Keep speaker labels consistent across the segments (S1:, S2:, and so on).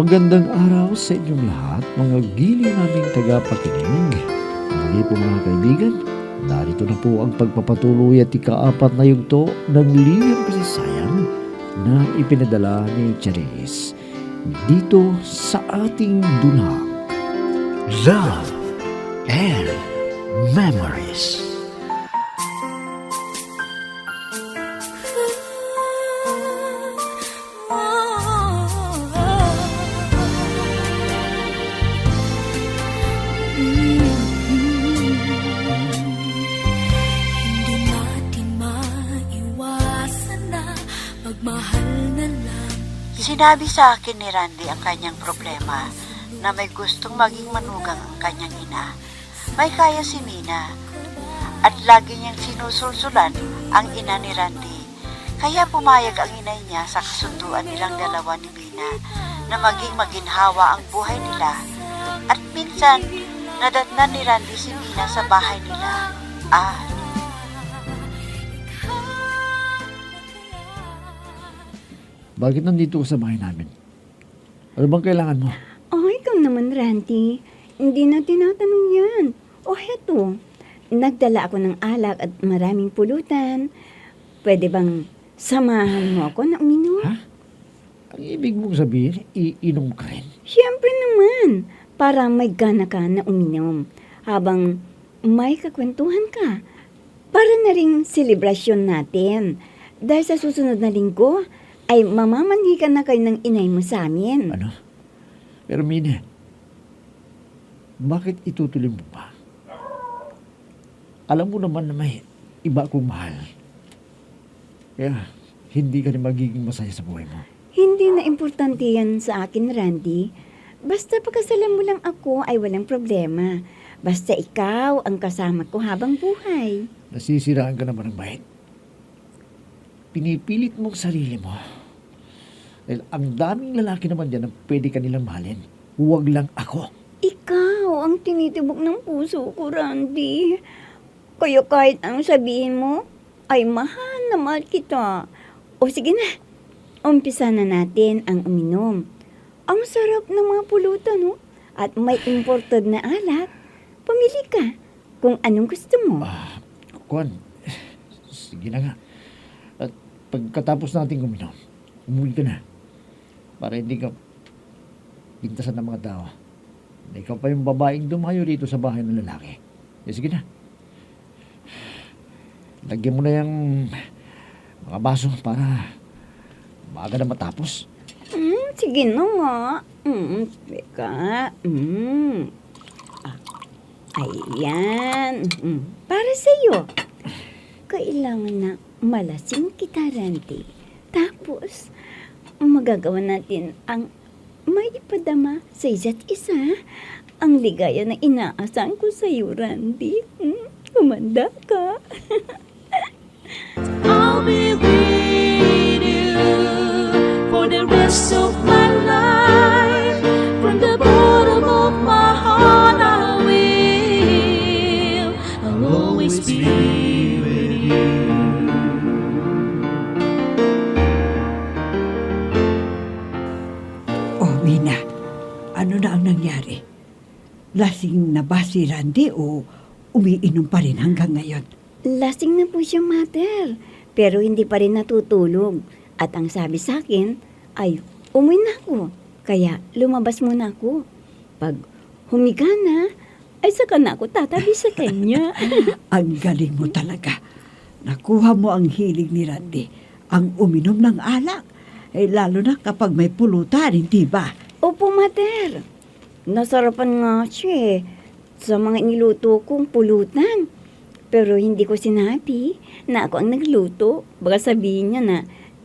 S1: Magandang araw sa inyong lahat, mga giliw naming tagapakinig. Muli po mga kaibigan, narito na po ang pagpapatuloy at ika-4 na yugto ng Liham Kasaysayan na ipinadala ni Charis dito sa ating dunang Love and Memories.
S2: Sinabi sa akin ni Randy ang kanyang problema na may gustong maging manugang ang kanyang ina. May kaya si Mina at lagi niyang sinusulsulan ang ina ni Randy. Kaya pumayag ang inay niya sa kasunduan nilang dalawa ni Mina na maging maginhawa ang buhay nila. At minsan, nadatnan ni Randy si Mina sa bahay nila.
S1: Bakit nandito ka sa bahay namin? Ano bang kailangan mo?
S3: Oh, ikaw naman, Randy. Hindi na tinatanong yan. O heto, nagdala ako ng alak at maraming pulutan. Pwede bang samahan mo ako na uminom?
S1: Ha? Ang ibig mong sabihin, iinom ka rin?
S3: Siyempre naman, para may gana ka na uminom. Habang may kakwentuhan ka. Para na ring selebrasyon natin. Dahil sa susunod na linggo, ay mamamanhi ka na kayo ng inay mo sa amin.
S1: Ano? Pero Mina, bakit itutuloy mo pa? Alam mo naman na may iba akong mahal. Kaya hindi ka rin magiging masaya sa buhay mo.
S3: Hindi na importante yan sa akin, Randy. Basta pagkasalan mo lang ako ay walang problema. Basta ikaw ang kasama ko habang buhay.
S1: Nasisiraan ka naman ng bait. Pinipilit mong sarili mo. Dahil ang daming lalaki naman dyan ang pwede kanilang mahalin. Huwag lang ako.
S3: Ikaw ang tinitibok ng puso ko, Randy. Kaya kahit ang sabihin mo, ay mahal na mahal kita. O sige na, umpisa na natin ang uminom. Ang sarap ng mga pulutan, no? At may imported na alak. Pumili ka kung anong gusto mo.
S1: Kuan, sige na nga. At pagkatapos natin uminom, umuwi ka na. Para hindi ka pintasan ng mga tao. Ikaw pa yung babaeng dumayo dito sa bahay ng lalaki. Sige na. Lagyan mo na yung mga baso para maaga na matapos.
S3: Sige na nga. Teka. Ayan. Para sa'yo. Kailangan na malasing kita, Randy. Tapos, magagawa natin ang may ipadama sa isa't isa. Ang ligaya na inaasahan ko sa'yo, Randy. Kumanda ka.
S4: I'll be with you for the rest of my life. From the bottom of my heart I will. I'll always be with you.
S5: Oh, Mina, ano na ang nangyari? Lasing na ba si Randy o umiinom pa rin hanggang ngayon?
S3: Lasing na po siya, Mother. Pero hindi pa rin natutulog. At ang sabi sa akin ay umuwi na ako. Kaya lumabas muna ako. Pag humiga na, ay saka na ako tatabi sa kanya.
S5: Ang galing mo talaga. Nakuha mo ang hilig ni Randy, ang uminom ng alak. Lalo na kapag may pulutan, hindi ba?
S3: Opo, Mother. Nasarapan nga siya sa mga niluto kong pulutan. Pero hindi ko sinabi na ako ang nagluto. Baka sabihin niya na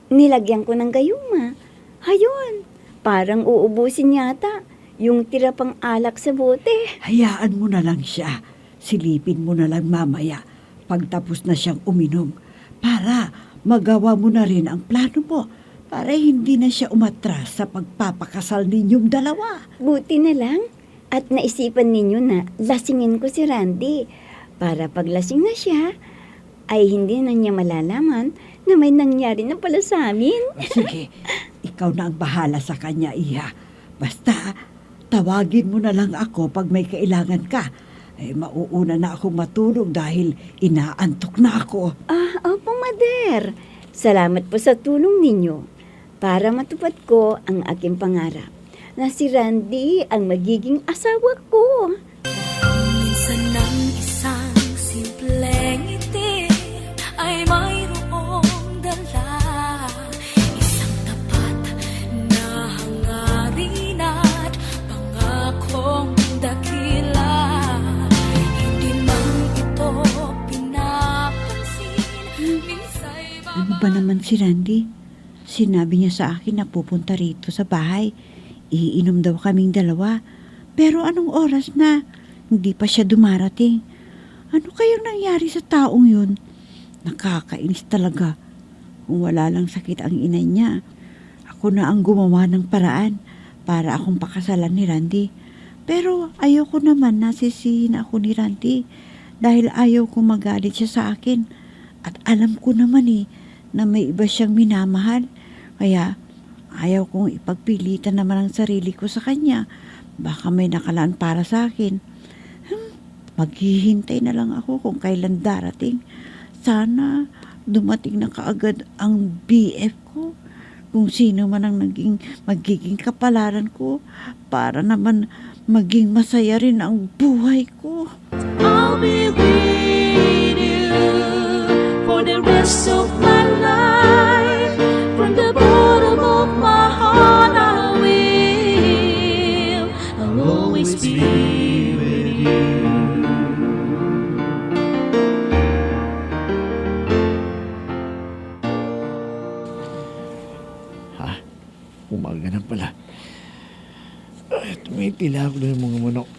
S3: nilagyan ko ng gayuma. Hayon, parang uubusin yata yung tira pang alak sa bote.
S5: Hayaan mo na lang siya. Silipin mo na lang mamaya pagtapos na siyang uminom para magawa mo na rin ang plano mo para hindi na siya umatras sa pagpapakasal ninyong dalawa.
S3: Buti na lang at naisipan ninyo na lasingin ko si Randy. Para paglasing na siya, ay hindi na niya malalaman na may nangyari na pala sa amin.
S5: Sige, ikaw na ang bahala sa kanya, Iha. Basta, tawagin mo na lang ako pag may kailangan ka. Mauuna na akong matulog dahil inaantok na ako.
S3: Opo, Mother. Salamat po sa tulong ninyo para matupad ko ang aking pangarap na si Randy ang magiging asawa ko.
S4: Minsan ng isang simpleng ngiti ay mayroong dala, isang tapat na hangarin at pangakong dakila. Hindi man ito pinapansin, minsa'y
S5: Ano ba naman si Randy? Sinabi niya sa akin na pupunta rito sa bahay. Iinom daw kaming dalawa. Pero anong oras na? Hindi pa siya dumarating. Ano kayang nangyari sa taong yun? Nakakainis talaga. Kung wala lang sakit ang ina niya, ako na ang gumawa ng paraan para akong pakasalan ni Randy. Pero ayoko naman nasisihin ako ni Randy dahil ayaw kong magalit siya sa akin. At alam ko naman na may iba siyang minamahal. Kaya ayaw kong ipagpilitan naman ang sarili ko sa kanya. Baka may nakalaan para sa akin. Maghihintay na lang ako kung kailan darating. Sana dumating na kaagad ang BF ko. Kung sino man ang magiging kapalaran ko para naman maging masaya rin ang buhay ko.
S4: I'll be with you for the rest of my life. From the bottom of my heart I will. I'll always be with you.
S1: Umaga na pala. Tumitila ako na yung mga manok.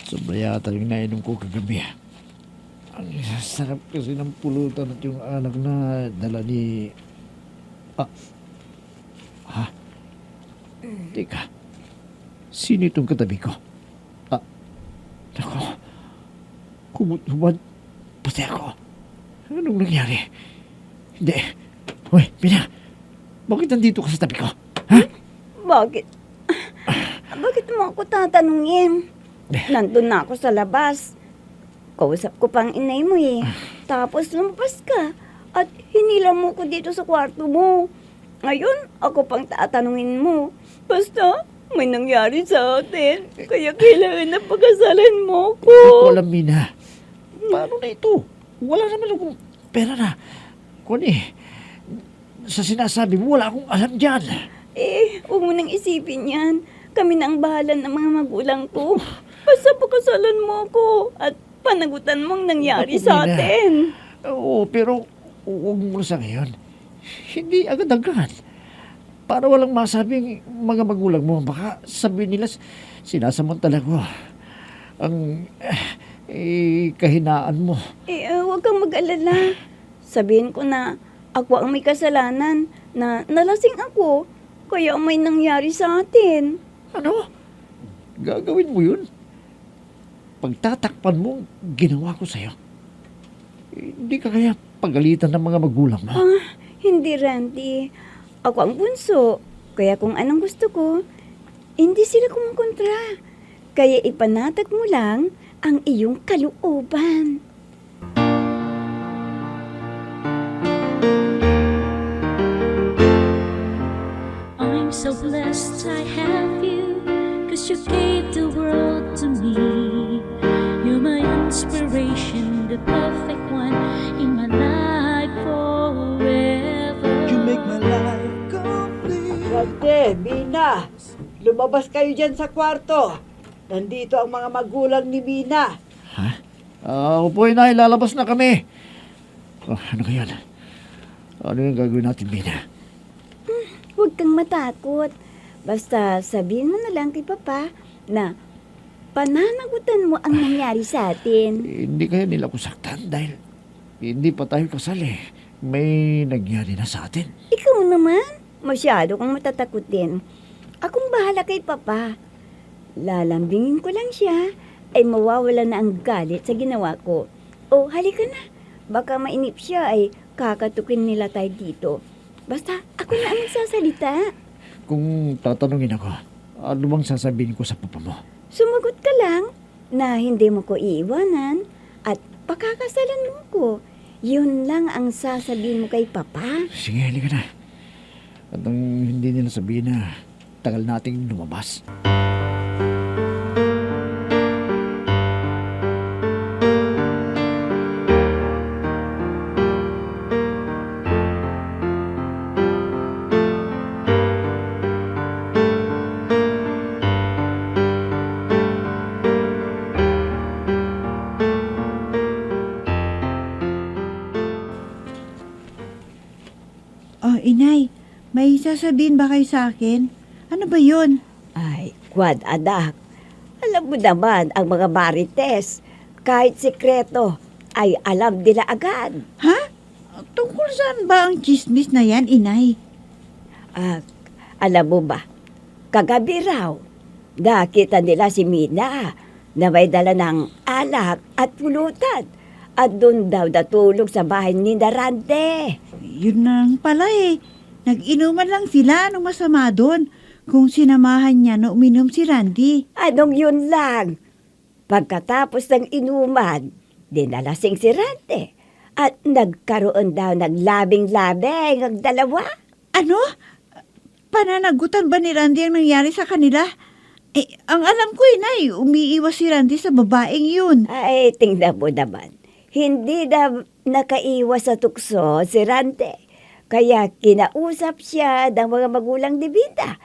S1: Sobra yata yung nainom ko kagabi. Ang sarap kasi ng pulutan at yung anak na dala ni... Teka. Sino itong katabi ko? Nako. Humad. Pati ako. Anong nangyari? Hindi. Hoy, Mina. Bakit nandito ka sa tabi ko? Ha?
S3: Bakit? Bakit mo ako tatanungin? Nandun na ako sa labas. Kausap ko pang inay mo Tapos lumabas ka at hinila mo ko dito sa kwarto mo. Ngayon, ako pang tatanungin mo. Basta, may nangyari sa atin. Kaya kailangan na pagkasalan mo ko.
S1: Hindi ko alam, Mina. Paano na ito? Wala naman akong pera na. Kung sa sinasabi mo, wala akong alam dyan.
S3: Huwag mo nang isipin yan. Kami na ang bahala ng mga magulang ko. Basta pagkasalan mo ako at panagutan mong nangyari
S1: Naku,
S3: sa
S1: Mina.
S3: atin.
S1: Oo, pero huwag mo sa ngayon. Hindi agad-agad. Para walang masabing mga magulang mo, baka sabihin nila sinasamantala ko ang kahinaan mo.
S3: Huwag kang mag-alala. Sabihin ko na ako ang may kasalanan na nalasing ako. Kaya may nangyari sa atin.
S1: Ano? Gagawin mo yun? Pagtatakpan mo, ginawa ko sa'yo. Hindi ka kaya pagalitan ng mga magulang mo?
S3: Hindi, Randy. Ako ang bunso. Kaya kung anong gusto ko, hindi sila kumukontra. Kaya ipanatag mo lang ang iyong kalooban.
S4: I'm so blessed I have you, 'cause you gave the world to me. You're my inspiration, the perfect one in my life forever.
S6: You make my life complete.
S5: Randy, Mina, lumabas kayo dyan sa kwarto. Nandito ang mga magulang ni Mina.
S1: Ha? Opo, Inay, lalabas na kami. Ano ngayon? Ano yung gagawin natin, Mina?
S3: Huwag kang matakot. Basta sabihin mo na lang kay Papa na pananagutan mo ang nangyari sa atin.
S1: Hindi kaya nila ko saktan dahil hindi pa tayo kasal eh. May nangyari na sa atin.
S3: Ikaw naman, masyado kang matatakutin. Akong bahala kay Papa. Lalambingin ko lang siya, ay mawawala na ang galit sa ginawa ko. O, halika na. Baka mainip siya ay kakatukin nila tayo dito. Basta, ako na ang magsasalita.
S1: Kung tatanungin ako, ano bang sasabihin ko sa papa mo?
S3: Sumagot ka lang na hindi mo ko iiwanan at pakakasalan mo ko. Yun lang ang sasabihin mo kay Papa.
S1: Sige, halika na. At ang hindi nila sabihin na tagal nating lumabas.
S5: Oh, inay, may sasabihin ba kayo sa akin? Ano ba yun?
S3: Ay, Kwad, adak. Alam mo naman ang mga marites. Kahit sikreto, ay alam nila agad.
S5: Ha? Tungkol saan ba ang chismis na yan, inay?
S3: Ah, alam mo ba, kagabi raw, nakita nila si Mina na may dala ng alak at pulutan. At doon daw natulog sa bahay ni Darante.
S5: Yun nang pala eh. Nag-inuman lang sila nung masama doon. Kung sinamahan niya na uminom si Randy.
S3: Anong yun lang? Pagkatapos ng inuman, dinalasing si Rante. At nagkaroon daw ng labing-labing ang dalawa.
S5: Ano? Pananagutan ba ni Randy ang nangyari sa kanila? Eh, ang alam ko inay, umiiwas si Randy sa babaeng yun.
S3: Ay, tingnan mo naman. Hindi na nakaiwas sa tukso si Rante. Kaya kinausap siya ng mga magulang ni Bida.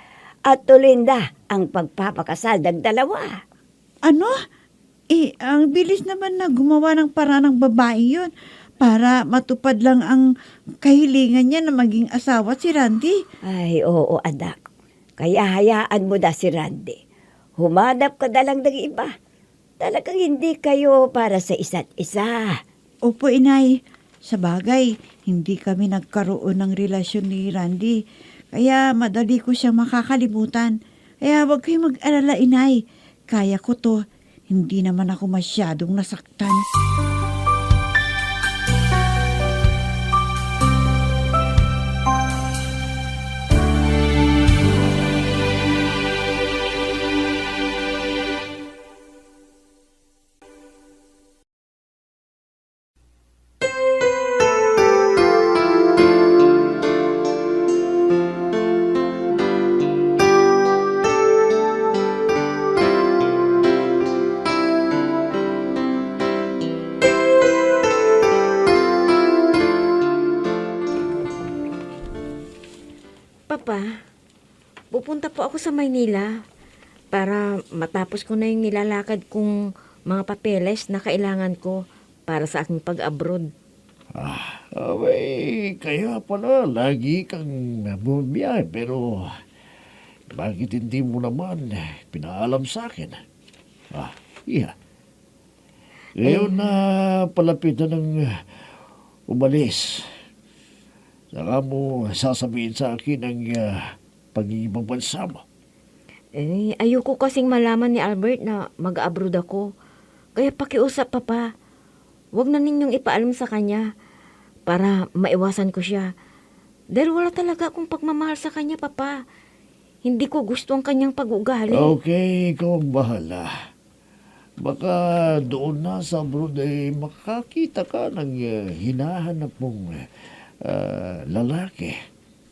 S3: At tuloy na ang pagpapakasal ng dalawa.
S5: Ano? Eh, ang bilis naman na gumawa ng paraan ng babaeng yun para matupad lang ang kahilingan niya na maging asawa si Randy.
S3: Ay, oo, anak. Kaya hayaan mo na si Randy. Humanap ka na lang ng iba. Talagang hindi kayo para sa isa't isa.
S5: Opo, inay. Sa bagay, hindi kami nagkaroon ng relasyon ni Randy. Kaya madali ko siyang makakalimutan. Kaya huwag kayong mag-alala, inay. Kaya ko to. Hindi naman ako masyadong nasaktan.
S7: Papa, pupunta po ako sa Maynila para matapos ko na yung nilalakad kong mga papeles na kailangan ko para sa aking pag-abroad.
S1: Abay, kaya pala lagi kang bumibiyahe pero bakit hindi mo naman pinaalam sa akin? Iya. Ngayon na palapit na ng umalis. Saka mo sasabihin sa akin ang pag-iibang bansa mo.
S7: Eh, ayoko kasing malaman ni Albert na mag-abroad ako. Kaya pakiusap, Papa. Huwag na ninyong ipaalam sa kanya para maiwasan ko siya. Dahil wala talaga akong pagmamahal sa kanya, Papa. Hindi ko gusto ang kanyang pag-ugali.
S1: Okay, ikaw ang bahala. Baka doon na sa abroad ay makakita ka ng hinahanap mong lalaki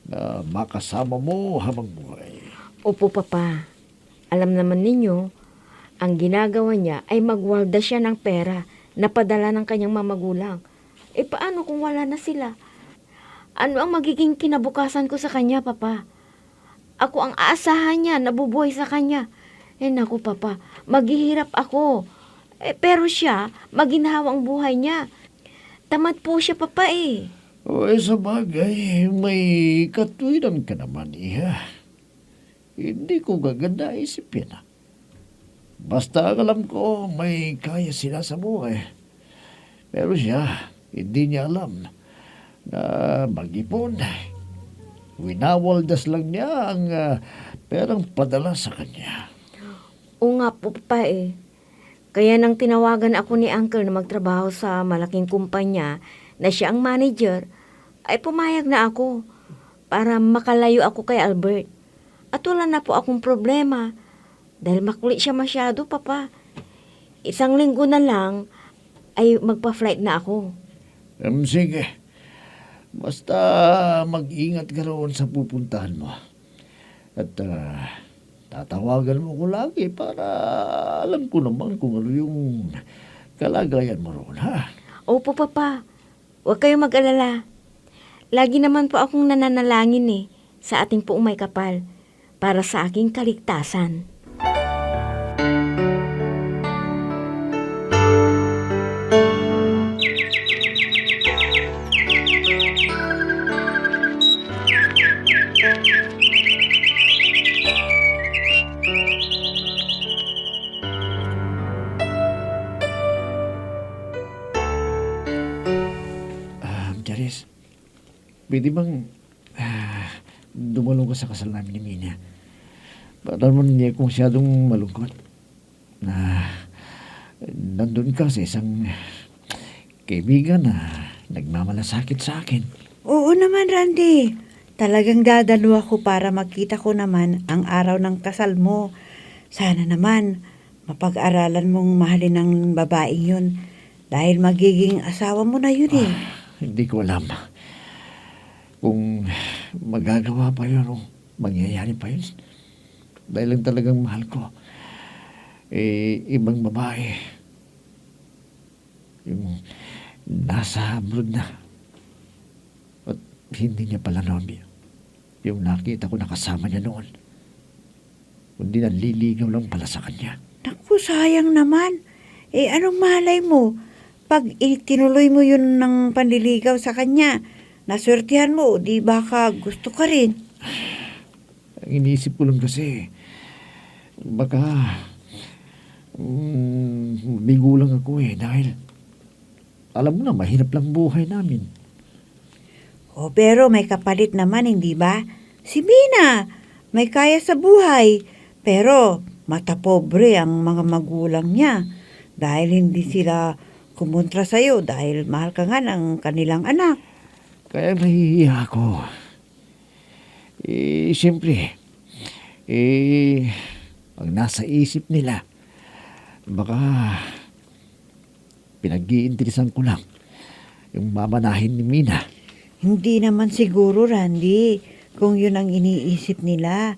S1: na makasama mo habang buhay.
S7: Opo, Papa. Alam naman ninyo, ang ginagawa niya ay magwalda siya ng pera na padala ng kanyang mamagulang. E paano kung wala na sila? Ano ang magiging kinabukasan ko sa kanya, Papa? Ako ang aasahan niya, nabubuhay sa kanya. Eh naku, Papa, maghihirap ako. Pero siya, maginhawang buhay niya. Tamad po siya, Papa eh.
S1: O sa bagay, may katwiran ka naman, iha. Hindi ko gaganda isipin. Basta alam ko may kaya sila sa buhay. Pero siya, hindi niya alam na mag-ipon. Winawaldas lang niya ang perang padala sa kanya.
S7: Oo nga po, Papa eh. Kaya nang tinawagan ako ni Uncle na magtrabaho sa malaking kumpanya na siya ang manager, ay pumayag na ako para makalayo ako kay Albert. At wala na po akong problema. Dahil makulit siya masyado, Papa. 1 linggo na lang ay magpa-flight na ako.
S1: Sige. Basta mag-ingat ka roon sa pupuntahan mo. At tatawagan mo ko lagi para alam ko naman kung ano yung kalagayan mo roon, ha?
S7: Opo, Papa. Huwag kayong mag-alala. Lagi naman po akong nananalangin sa ating poong may kapal para sa aking kaligtasan.
S1: Charis, pwede bang dumalong ka sa kasal namin ni Mina? Para naman hindi ako masyadong malungkot na nandun ka sa isang kaibigan na nagmamalasakit sa akin.
S5: Oo naman, Randy. Talagang dadalo ako para makita ko naman ang araw ng kasal mo. Sana naman mapag-aralan mong mahalin ng babaeng yun dahil magiging asawa mo na yun eh.
S1: Hindi ko alam kung magagawa pa yun o mangyayari pa yun. Dahil lang talagang mahal ko. Ibang babae. Yung nasa abroad na. At hindi niya pala nobya. Yung nakita ko nakasama niya noon. Kundi naliligaw lang pala sa kanya.
S5: Naku, sayang naman. Anong malay mo? Pag tinuloy mo yun ng panliligaw sa kanya, naswertihan mo, di baka gusto ka rin.
S1: Ang iniisip ko lang kasi, baka bigo lang ako dahil alam mo na, mahirap lang buhay namin.
S5: Pero may kapalit naman, hindi ba? Si Mina, may kaya sa buhay. Pero matapobre ang mga magulang niya dahil hindi sila kumontra sa'yo dahil mahal ka nga ng kanilang anak.
S1: Kaya nahihiya ako. Siyempre, ang nasa isip nila, baka pinag-iinteresan ko lang yung mamanahin ni Mina.
S5: Hindi naman siguro, Randy, kung yun ang iniisip nila.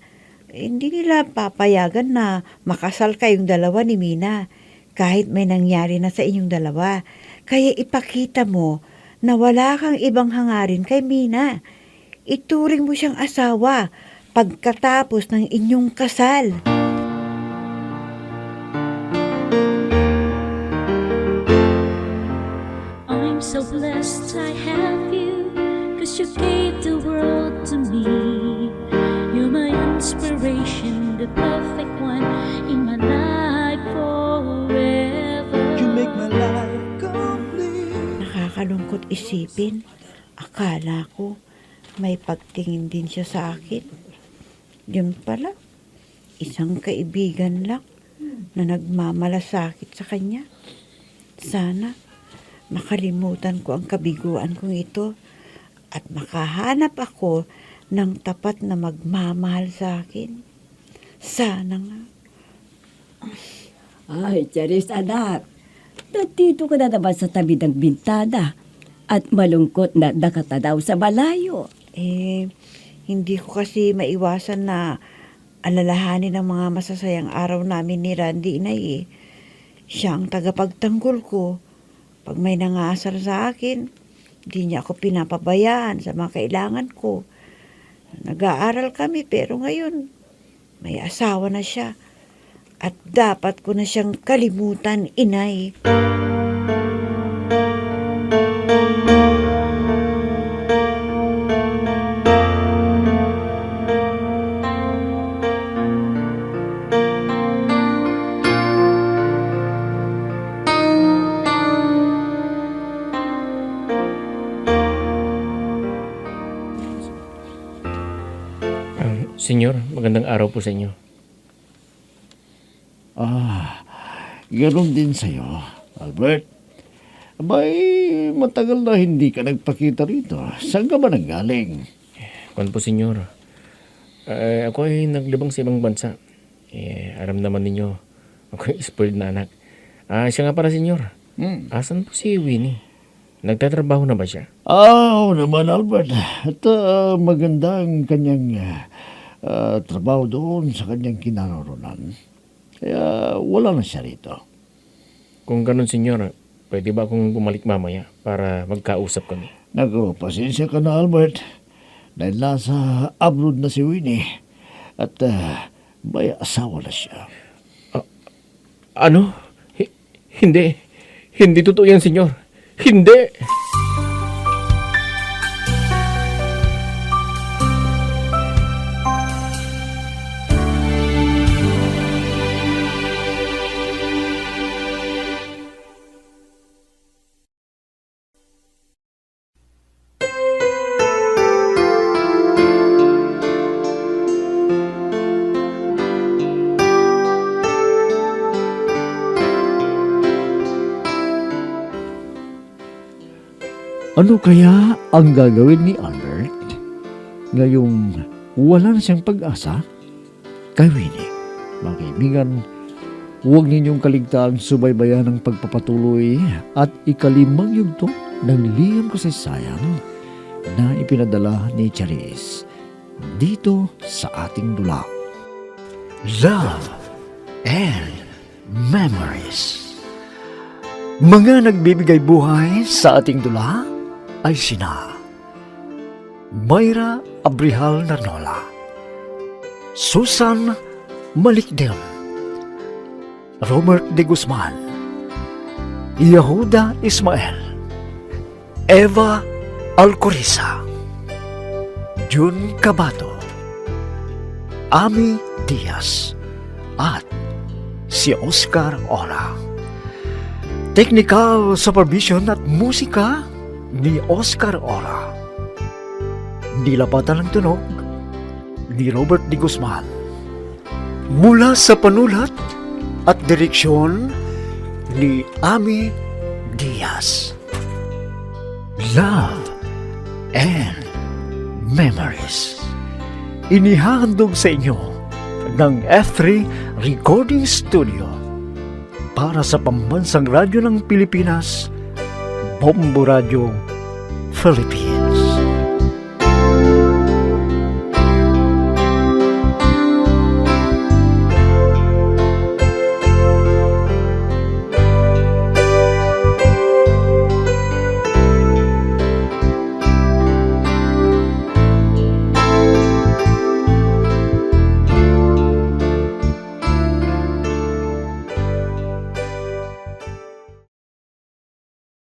S5: Hindi nila papayagan na makasal kayong dalawa ni Mina kahit may nangyari na sa inyong dalawa. Kaya ipakita mo na wala kang ibang hangarin kay Mina. Ituring mo siyang asawa pagkatapos ng inyong kasal.
S4: I'm so blessed I have you, 'cause you gave the world to me. You're my inspiration, the perfect one in my life forever.
S6: You make my life complete.
S5: Nakakalungkot isipin. Akala ko may pagtingin din siya sa akin. Yun pala, isang kaibigan lang na nagmamalasakit sa kanya. Sana makalimutan ko ang kabiguan kong ito at makahanap ako ng tapat na magmamahal sa akin. Sana nga.
S8: Ay, Charis, anak. Nandito ka na naman sa tabi ng bintana at malungkot na nakata daw sa malayo.
S5: Hindi ko kasi maiwasan na alalahanin ang mga masasayang araw namin ni Randy, Inay. Siya ang tagapagtanggol ko. Pag may nangasar sa akin, di niya ako pinapabayaan sa mga kailangan ko. Nag-aaral kami pero ngayon may asawa na siya. At dapat ko na siyang kalimutan, Inay.
S9: Senyor, magandang araw po sa inyo.
S1: Ganon din sa'yo, Albert. Abay, matagal na hindi ka nagpakita rito. Saan ka ba nanggaling?
S9: Kwan po, senyor. Ako ay naglibang sa ibang bansa. Alam naman ninyo, ako ay spoiled na anak. Siya nga pala, senyor. Asan po si Winnie? Nagtatrabaho na ba siya?
S1: Oo naman, Albert. At maganda ang kanyang trabaho doon sa kanyang kinaroroonan. Kaya wala na siya rito.
S9: Kung ganun, senyor, pwede ba akong bumalik mamaya para magkausap kami?
S1: Naku, pasensya ka na, Albert. Dahil nasa abroad na si Winnie. At may asawa na siya.
S9: Ano? Hindi. Hindi totoo yan, senyor. Hindi!
S1: Ano kaya ang gagawin ni Albert ngayong wala na siyang pag-asa? Kay Winnie, mga kaibigan, huwag ninyong kaligtaang subaybayan ang pagpapatuloy at ikalimang yugto ng liham kasaysayan na ipinadala ni Charis dito sa ating dula. Love and Memories. Mga nagbibigay buhay sa ating dula ay sina Mayra Abrihal Narnola, Susan Malikdem, Robert de Guzman, Yehuda Ismael, Eva Alcoriza, Jun Cabato, Ami Diaz, at si Oscar Ora. Technical supervision at musika ni Oscar Ora. Nilapatan ng tunog ni Robert de Guzman. Mula sa panulat at direksyon ni Ami Diaz. Love and Memories. Inihahandog sa inyo ng F3 Recording Studio para sa Pambansang Radyo ng Pilipinas, Bombo Radio Philippines.